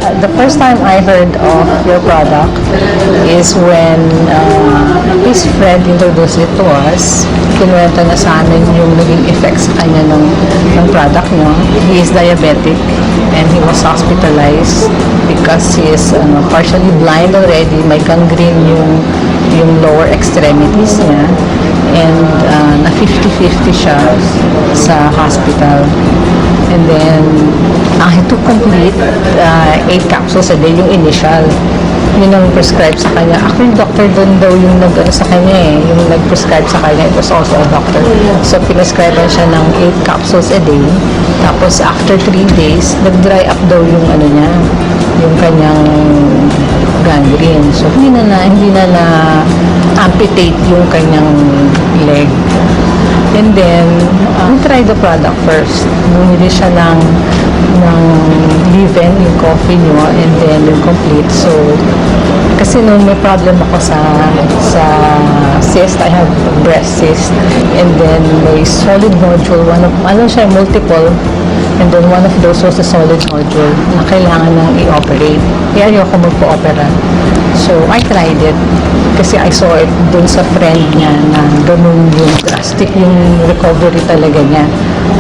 The first time I heard of your product is when his friend introduced it to us. Kinuwento na sa amin yung naging effects sa kanya ng product nyo. He is diabetic and he was hospitalized because he is partially blind already. May gangrene yung lower extremities niya. And na 50-50 siya sa hospital. And then, he took complete 8 capsules a day, yung initial. Yun ang prescribe sa kanya. Actually, doctor doon daw yung sa kanya yung nag-prescribe sa kanya. It was also a doctor. So, pinescribean siya ng 8 capsules a day. Tapos, after 3 days, nag-dry up daw yung niya, yung kanyang gangrene. So, hindi na amputate yung kanyang leg. And then, we tried the product first. Bumili siya ng leave-in, yung coffee nyo, and then yung complete. So, kasi nung may problem ako sa cyst, I have breast cyst, and then may solid nodule, multiple, and then one of those was a solid nodule na kailangan nang i-operate. Kaya ayoko magpo-opera. So, I tried it kasi I saw it dun sa friend niya na ganun yung drastic yung recovery talaga niya.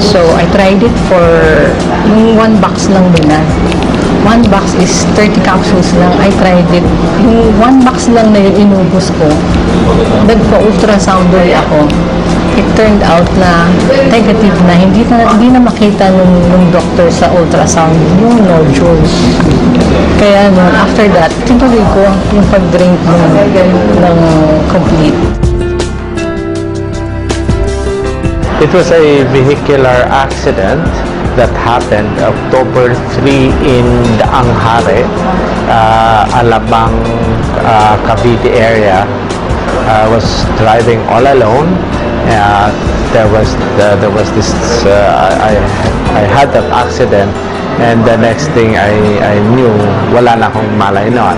So, I tried it for yung 1 box lang muna. 1 box is 30 capsules lang. I tried it. Yung 1 box lang na yun inubos ko. Nagpa-ultrasound ulit ako. It turned out na negative na. Hindi na makita nung doctor sa ultrasound yung nodules. Kaya after that, tinuloy ko yung pag-drink ng complete. It was a vehicular accident that happened October 3 in the Anghare, Alabang, Cavite area. I was driving all alone. There was this. I had that accident, and the next thing I knew, wala na akong malay noon.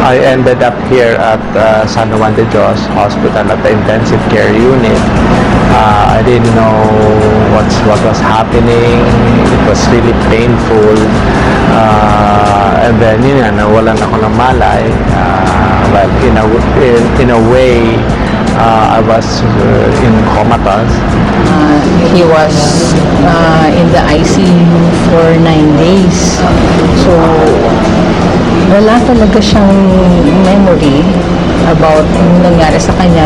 I ended up here at San Juan de Dios Hospital at the intensive care unit. I didn't know what was happening. It was really painful. And then nawalan ako ng malay. But in a way, I was in comatose. He was in the ICU for 9 days. So, wala talaga siyang memory about yung nangyari sa kanya.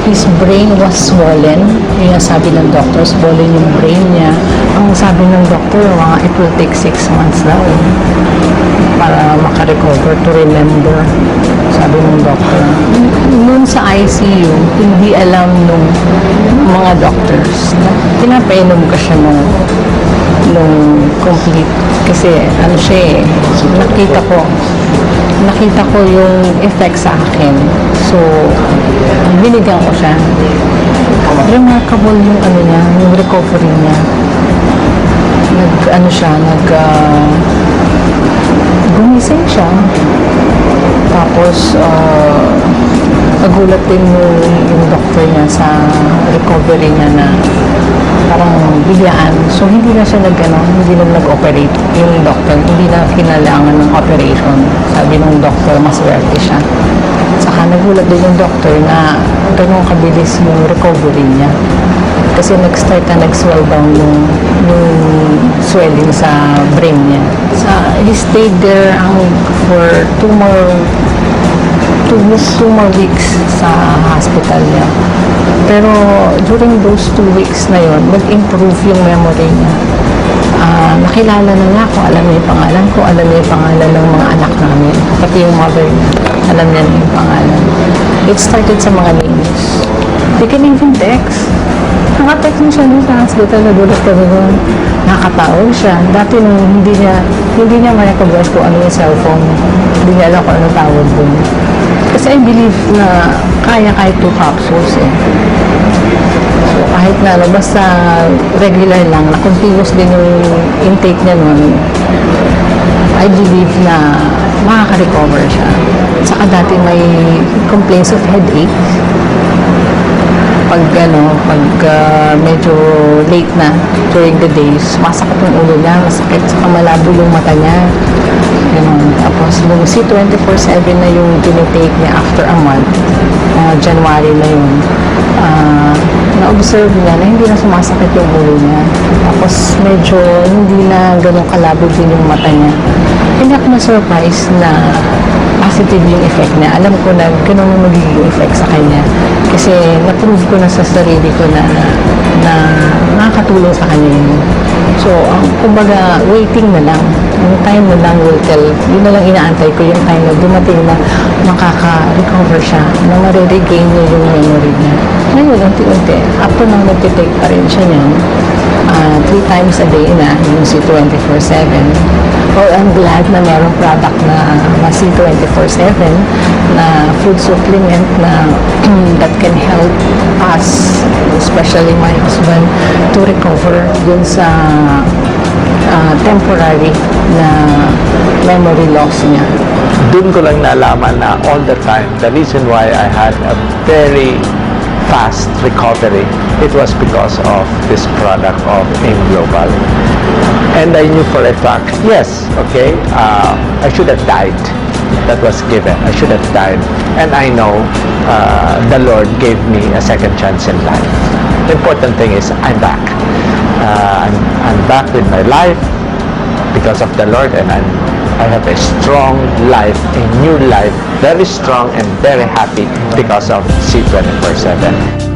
His brain was swollen. Yung sabi ng doctor, swollen yung brain niya. Ang sabi ng doctor, it will take 6 months daw para makarecover, to remember. Sabi ng doctor. Noon sa ICU, hindi alam nung mga doctors na pinapainom ka siya nung complete. Kasi siya nakita ko yung effect sa akin. So, binigyan ko siya. Remarkable yung niya, yung recovery niya. Gumising siya. Tapos, nagulat din yung doctor niya sa recovery niya na parang biglaan. So, hindi na siya hindi na nag-operate yung doctor. Hindi na kinailangan ng operation. Sabi ng doctor, maswerte siya. Saka nagulat din yung doctor na ganun kabilis yung recovery niya. Kasi nag-start na nag-swell down yung swelling sa brain niya. He stayed there for 2 more weeks sa hospital niya. Pero during those 2 weeks na yun, nag-improve yung memory niya. Nakilala na niya ako, alam niya yung pangalan ko, alam niya yung pangalan ng mga anak namin. Pati yung mother niya, alam niya yung pangalan. It started sa mga names. They can even text. Nakatext niya siya sa hospital, nagulat kami doon. Nakatawag siya. Dati nung hindi niya ma-recognize kung ano yung cellphone. Hindi niya alam kung ano tawag doon. Kasi I believe na kaya kahit 2 capsules So, kahit basta regular lang, na continuous din yung intake niya nun, I believe na makaka-recover siya. Saka dati may complaints of headache. medyo late na during the day, sumasakit yung ulo niya, masakit, saka malabo yung mata niya. Ganun. Tapos, nung C24/7 na yung tinitake niya after a month, January na yun, na-observe niya na hindi na sumasakit yung ulo niya. Tapos, medyo hindi na ganun kalabo din yung mata niya. Hindi ako na-surprise na positive yung effect niya. Alam ko na ganun yung magiging effect sa kanya. Kasi na-prove ko na sa sarili ko na nakakatulong sa kanya yun. So, kumbaga, waiting na lang. Yung time na lang will tell. Yun na lang inaantay ko yung time na dumating na makaka-recover siya, na mariregain niya yung memory niya. Ngayon, unti-unti, after nang nagtitake pa rin siya niyan, 3 times a day na, yung C24/7. Well, I'm glad na merong product na C24/7 na food supplement na that can help us, especially my husband, to recover dun sa temporary na memory loss niya. Doon ko lang nalaman na all the time, the reason why I had a very fast recovery, it was because of this product of AIM Global. And I knew for a fact, yes, okay, I should have died. That was given. I should have died. And I know the Lord gave me a second chance in life. The important thing is I'm back. I'm back with my life because of the Lord, and I have a strong life, a new life, very strong and very happy because of C24/7.